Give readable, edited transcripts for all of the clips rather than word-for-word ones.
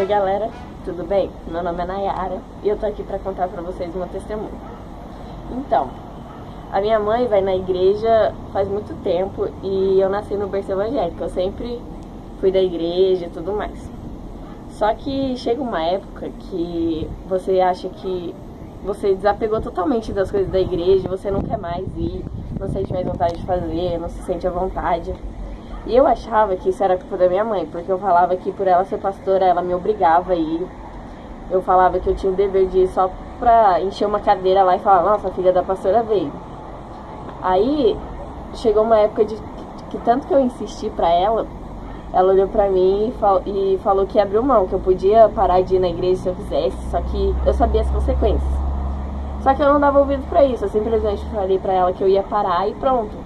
Oi galera, tudo bem? Meu nome é Nayara e eu tô aqui pra contar pra vocês meu testemunho. Então, a minha mãe vai na igreja faz muito tempo e eu nasci no berço evangélico. Eu sempre fui da igreja e tudo mais. Só que chega uma época que você acha que você desapegou totalmente das coisas da igreja, você não quer mais ir, não sente mais vontade de fazer, não se sente à vontade. E eu achava que isso era culpa da minha mãe, porque eu falava que por ela ser pastora, ela me obrigava a ir. Eu falava que eu tinha o dever de ir só pra encher uma cadeira lá e falar, nossa, a filha da pastora veio. Aí, chegou uma época que tanto que eu insisti pra ela, ela olhou pra mim e falou que abriu mão, que eu podia parar de ir na igreja se eu quisesse, só que eu sabia as consequências. Só que eu não dava ouvido pra isso, eu simplesmente falei pra ela que eu ia parar e pronto.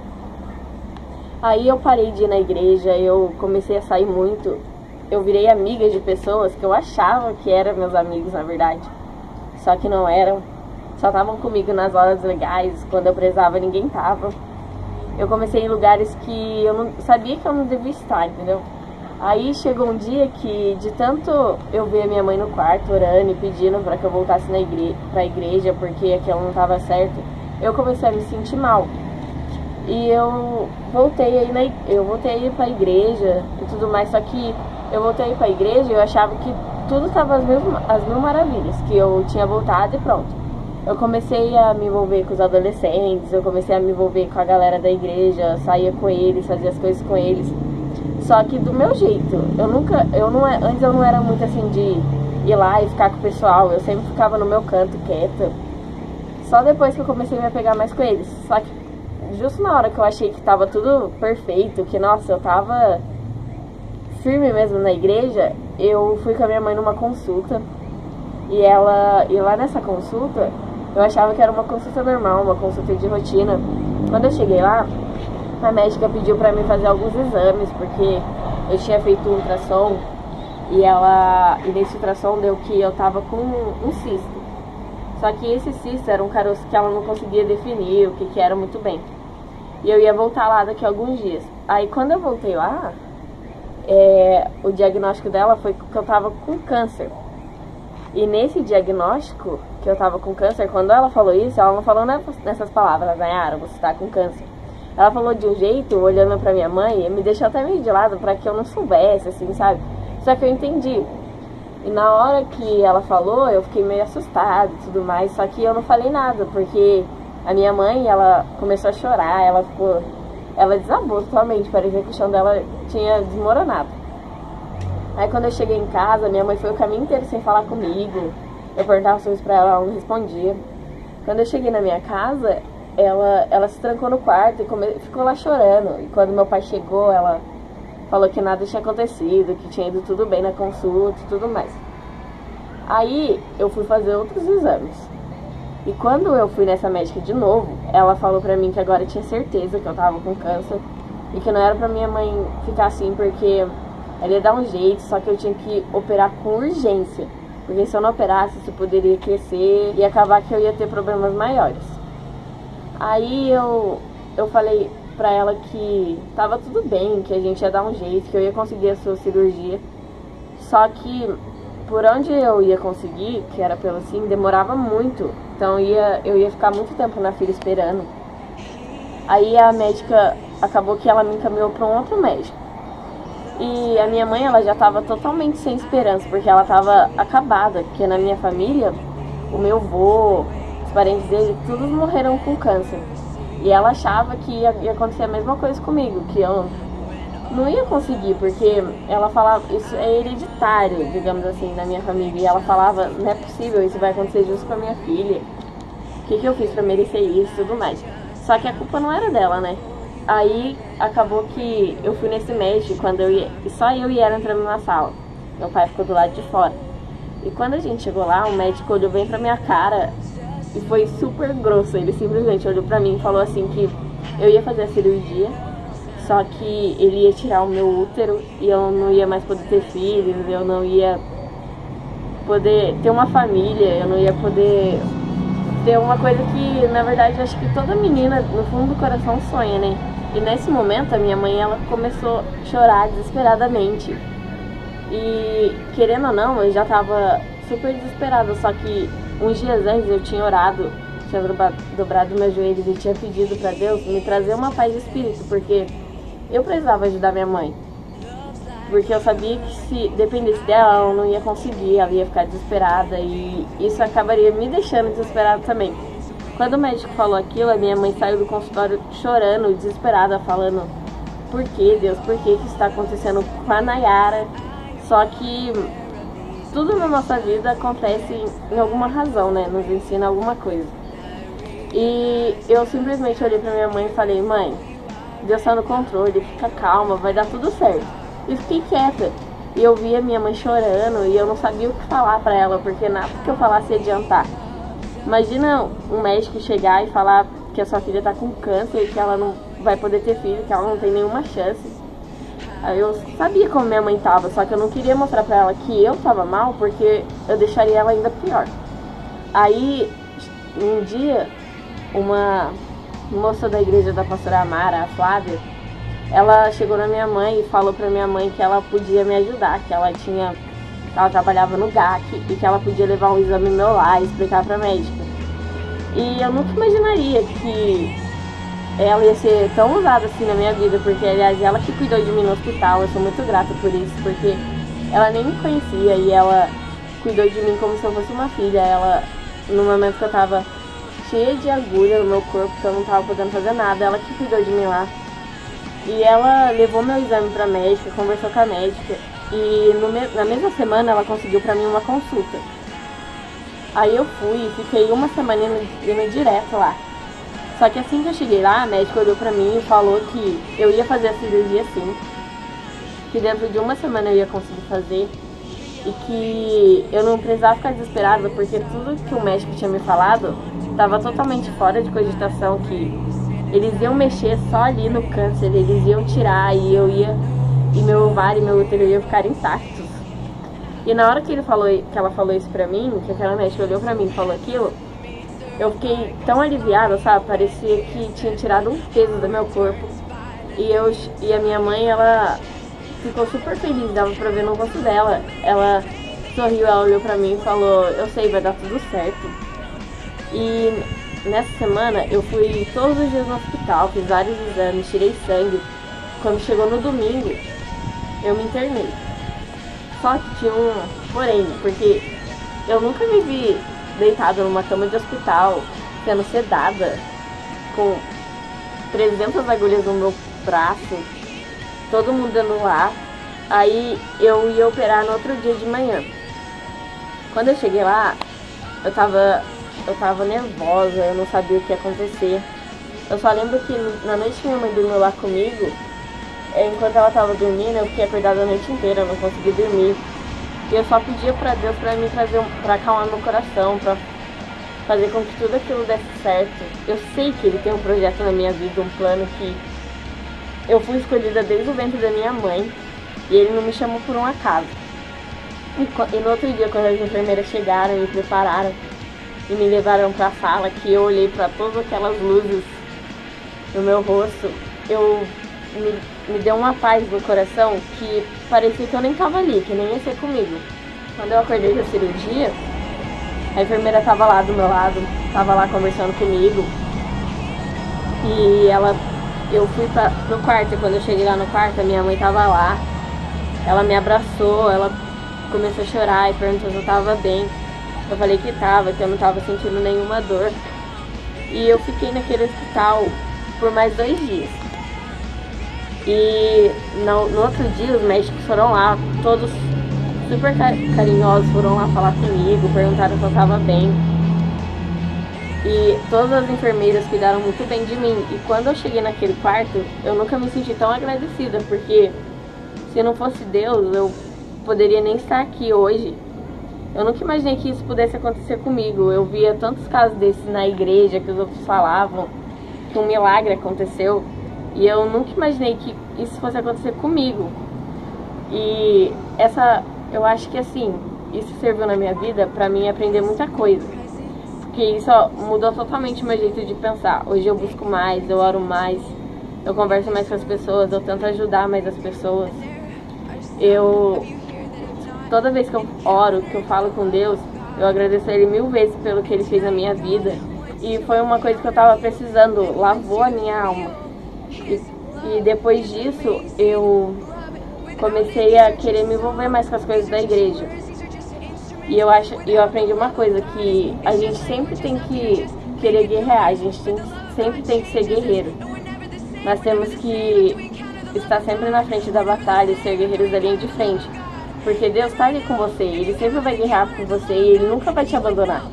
Aí eu parei de ir na igreja, eu comecei a sair muito, eu virei amiga de pessoas que eu achava que eram meus amigos na verdade, só que não eram, só estavam comigo nas horas legais, quando eu precisava ninguém tava. Eu comecei em lugares que eu não sabia que eu não devia estar, entendeu? Aí chegou um dia que de tanto eu ver a minha mãe no quarto orando e pedindo para que eu voltasse pra igreja porque aquilo não estava certo, eu comecei a me sentir mal. E eu voltei a ir pra igreja e tudo mais, só que eu voltei a ir pra igreja e eu achava que tudo estava às mil maravilhas, que eu tinha voltado e pronto. Eu comecei a me envolver com os adolescentes, eu comecei a me envolver com a galera da igreja, saía com eles, fazia as coisas com eles. Só que do meu jeito, antes eu não era muito assim de ir lá e ficar com o pessoal, eu sempre ficava no meu canto, quieta. Só depois que eu comecei a me apegar mais com eles. Só que justo na hora que eu achei que tava tudo perfeito, que nossa, eu tava firme mesmo na igreja, eu fui com a minha mãe numa consulta. E lá nessa consulta, eu achava que era uma consulta normal, uma consulta de rotina. Quando eu cheguei lá, a médica pediu pra mim fazer alguns exames, porque eu tinha feito um ultrassom e nesse ultrassom deu que eu tava com um cisto. Só que esse cisto era um caroço que ela não conseguia definir o que era muito bem. E eu ia voltar lá daqui a alguns dias. Aí quando eu voltei lá, o diagnóstico dela foi que eu tava com câncer. E nesse diagnóstico que eu tava com câncer, quando ela falou isso, ela não falou nessas palavras, Nayara, você tá com câncer. Ela falou de um jeito, olhando pra minha mãe, e me deixou até meio de lado pra que eu não soubesse, assim, sabe? Só que eu entendi. E na hora que ela falou, eu fiquei meio assustada e tudo mais, só que eu não falei nada, porque a minha mãe, ela começou a chorar, ela desabou totalmente, parecia que o chão dela tinha desmoronado. Aí quando eu cheguei em casa, minha mãe foi o caminho inteiro sem falar comigo, eu perguntava as coisas pra ela não respondia. Quando eu cheguei na minha casa, ela se trancou no quarto e ficou lá chorando, e quando meu pai chegou, ela falou que nada tinha acontecido, que tinha ido tudo bem na consulta e tudo mais. Aí eu fui fazer outros exames. E quando eu fui nessa médica de novo, ela falou pra mim que agora tinha certeza que eu tava com câncer e que não era pra minha mãe ficar assim porque ela ia dar um jeito, só que eu tinha que operar com urgência. Porque se eu não operasse, isso poderia crescer e acabar que eu ia ter problemas maiores. Aí eu falei pra ela que tava tudo bem, que a gente ia dar um jeito, que eu ia conseguir a sua cirurgia. Só que por onde eu ia conseguir, que era pelo SIM, demorava muito. Então eu ia ficar muito tempo na fila esperando. Aí a médica, acabou que ela me encaminhou para um outro médico. E a minha mãe, ela já estava totalmente sem esperança, porque ela estava acabada. Porque na minha família, o meu avô, os parentes dele, todos morreram com câncer. E ela achava que ia acontecer a mesma coisa comigo, que eu não ia conseguir, porque ela falava, isso é hereditário, digamos assim, na minha família. E ela falava, não é possível, isso vai acontecer justo com a minha filha. O que eu fiz pra merecer isso e tudo mais. Só que a culpa não era dela, né? Aí acabou que eu fui nesse médico, quando eu ia, e só eu e ela entramos na sala. Meu pai ficou do lado de fora. E quando a gente chegou lá, o médico olhou bem pra minha cara e foi super grosso. Ele simplesmente olhou pra mim e falou assim que eu ia fazer a cirurgia, só que ele ia tirar o meu útero e eu não ia mais poder ter filhos, eu não ia poder ter uma família, eu não ia poder ter uma coisa que, na verdade, eu acho que toda menina, no fundo do coração, sonha, né? E nesse momento, a minha mãe, ela começou a chorar desesperadamente. E querendo ou não, eu já tava super desesperada, só que uns dias antes eu tinha orado, tinha dobrado meus joelhos e tinha pedido pra Deus me trazer uma paz de espírito, porque eu precisava ajudar minha mãe. Porque eu sabia que se dependesse dela, ela não ia conseguir, ela ia ficar desesperada e isso acabaria me deixando desesperada também. Quando o médico falou aquilo, a minha mãe saiu do consultório chorando, desesperada, falando: por que, Deus, por que isso está acontecendo com a Nayara? Só que tudo na nossa vida acontece em alguma razão, né? Nos ensina alguma coisa. E eu simplesmente olhei pra minha mãe e falei: mãe, Deus está no controle, fica calma, vai dar tudo certo. E fiquei quieta. E eu via minha mãe chorando e eu não sabia o que falar pra ela, porque nada que eu falasse ia adiantar. Imagina um médico chegar e falar que a sua filha tá com câncer, que ela não vai poder ter filho, que ela não tem nenhuma chance. Aí eu sabia como minha mãe tava, só que eu não queria mostrar pra ela que eu tava mal, porque eu deixaria ela ainda pior. Aí, um dia, uma moça da igreja da pastora Amara, a Flávia, ela chegou na minha mãe e falou pra minha mãe que ela podia me ajudar, que ela trabalhava no GAC e que ela podia levar um exame meu lá e explicar pra médica. E eu nunca imaginaria que ela ia ser tão usada assim na minha vida, porque aliás ela que cuidou de mim no hospital, eu sou muito grata por isso, porque ela nem me conhecia e ela cuidou de mim como se eu fosse uma filha. Ela, no momento que eu tava cheia de agulha no meu corpo, que eu não tava podendo fazer nada, ela que cuidou de mim lá. E ela levou meu exame pra médica, conversou com a médica e na mesma semana ela conseguiu pra mim uma consulta. Aí eu fui e fiquei uma semana indo direto lá. Só que assim que eu cheguei lá, a médica olhou pra mim e falou que eu ia fazer a cirurgia sim, que dentro de uma semana eu ia conseguir fazer e que eu não precisava ficar desesperada, porque tudo que o médico tinha me falado estava totalmente fora de cogitação, que eles iam mexer só ali no câncer, eles iam tirar e meu ovário e meu útero iam ficar intactos. E na hora que ela falou isso pra mim, que aquela médica olhou pra mim e falou aquilo, eu fiquei tão aliviada, sabe? Parecia que tinha tirado um peso do meu corpo. E a minha mãe, ela ficou super feliz, dava pra ver no rosto dela. Ela sorriu, ela olhou pra mim e falou: eu sei, vai dar tudo certo. E nessa semana eu fui todos os dias no hospital, fiz vários exames, tirei sangue. Quando chegou no domingo, eu me internei. Só que tinha um porém, porque eu nunca me vi deitada numa cama de hospital, sendo sedada, com 300 agulhas no meu braço, todo mundo dando lá. Aí eu ia operar no outro dia de manhã. Quando eu cheguei lá, eu tava nervosa, eu não sabia o que ia acontecer. Eu só lembro que na noite que minha mãe dormiu lá comigo, enquanto ela tava dormindo, eu fiquei acordada a noite inteira, eu não consegui dormir. E eu só pedia pra Deus pra acalmar meu coração, pra fazer com que tudo aquilo desse certo. Eu sei que Ele tem um projeto na minha vida, um plano que eu fui escolhida desde o ventre da minha mãe e Ele não me chamou por um acaso. E no outro dia, quando as enfermeiras chegaram e me prepararam e me levaram pra sala, que eu olhei pra todas aquelas luzes no meu rosto, me deu uma paz no coração que parecia que eu nem tava ali, que nem ia ser comigo. Quando eu acordei da cirurgia, a enfermeira tava lá do meu lado, tava lá conversando comigo. E eu fui pro quarto, e quando eu cheguei lá no quarto, a minha mãe tava lá. Ela me abraçou, ela começou a chorar e perguntou se eu tava bem. Eu falei que eu não tava sentindo nenhuma dor. E eu fiquei naquele hospital por mais 2 dias. E no outro dia os médicos foram lá, todos super carinhosos, foram lá falar comigo, perguntaram se eu tava bem. E todas as enfermeiras cuidaram muito bem de mim. E quando eu cheguei naquele quarto, eu nunca me senti tão agradecida, porque se não fosse Deus, eu poderia nem estar aqui hoje. Eu nunca imaginei que isso pudesse acontecer comigo. Eu via tantos casos desses na igreja, que os outros falavam que um milagre aconteceu. E eu nunca imaginei que isso fosse acontecer comigo. E eu acho que assim, isso serviu na minha vida pra mim aprender muita coisa. Porque isso mudou totalmente o meu jeito de pensar. Hoje eu busco mais, eu oro mais, eu converso mais com as pessoas, eu tento ajudar mais as pessoas. Eu toda vez que eu oro, que eu falo com Deus, eu agradeço a Ele 1000 vezes pelo que Ele fez na minha vida. E foi uma coisa que eu tava precisando, lavou a minha alma. E depois disso, eu comecei a querer me envolver mais com as coisas da igreja. E eu aprendi uma coisa, que a gente sempre tem que querer guerrear, a gente sempre tem que ser guerreiro. Nós temos que estar sempre na frente da batalha e ser guerreiros da linha de frente. Porque Deus está ali com você, Ele sempre vai guerrear com você e Ele nunca vai te abandonar.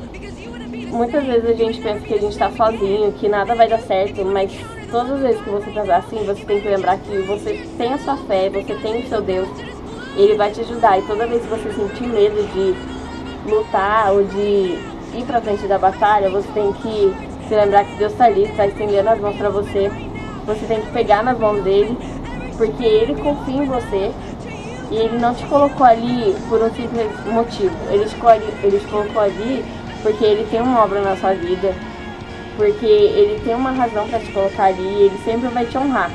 Muitas vezes a gente pensa que a gente está sozinho, que nada vai dar certo, mas todas as vezes que você pensar assim, você tem que lembrar que você tem a sua fé, você tem o seu Deus, Ele vai te ajudar. E toda vez que você sentir medo de lutar ou de ir pra frente da batalha, você tem que se lembrar que Deus está ali, está estendendo as mãos para você. Você tem que pegar nas mãos dele, porque Ele confia em você e Ele não te colocou ali por um simples motivo. Ele te colocou ali porque Ele tem uma obra na sua vida, porque Ele tem uma razão para te colocar ali e Ele sempre vai te honrar.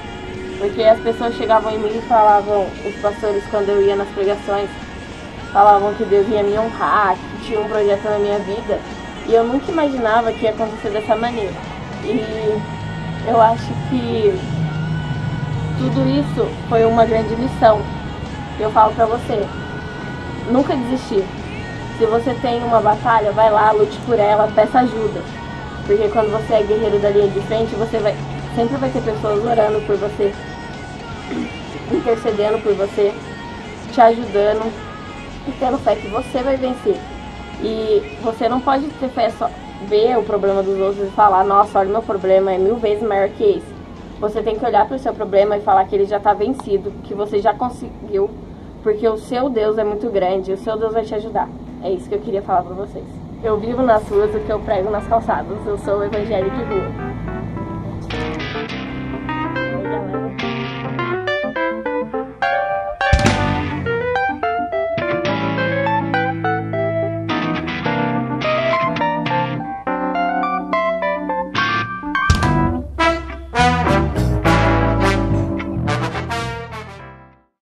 Porque as pessoas chegavam em mim e falavam, os pastores, quando eu ia nas pregações, falavam que Deus ia me honrar, que tinha um projeto na minha vida, e eu nunca imaginava que ia acontecer dessa maneira. E eu acho que tudo isso foi uma grande lição. Eu falo pra você, nunca desistir. Se você tem uma batalha, vai lá, lute por ela, peça ajuda. Porque quando você é guerreiro da linha de frente, sempre vai ter pessoas orando por você, intercedendo por você, te ajudando e tendo fé que você vai vencer. E você não pode ter fé só ver o problema dos outros e falar, nossa, olha, meu problema é 1000 vezes maior que esse. Você tem que olhar para o seu problema e falar que ele já está vencido, que você já conseguiu, porque o seu Deus é muito grande e o seu Deus vai te ajudar. É isso que eu queria falar para vocês. Eu vivo nas ruas o que eu prego nas calçadas. Eu sou evangélica de rua.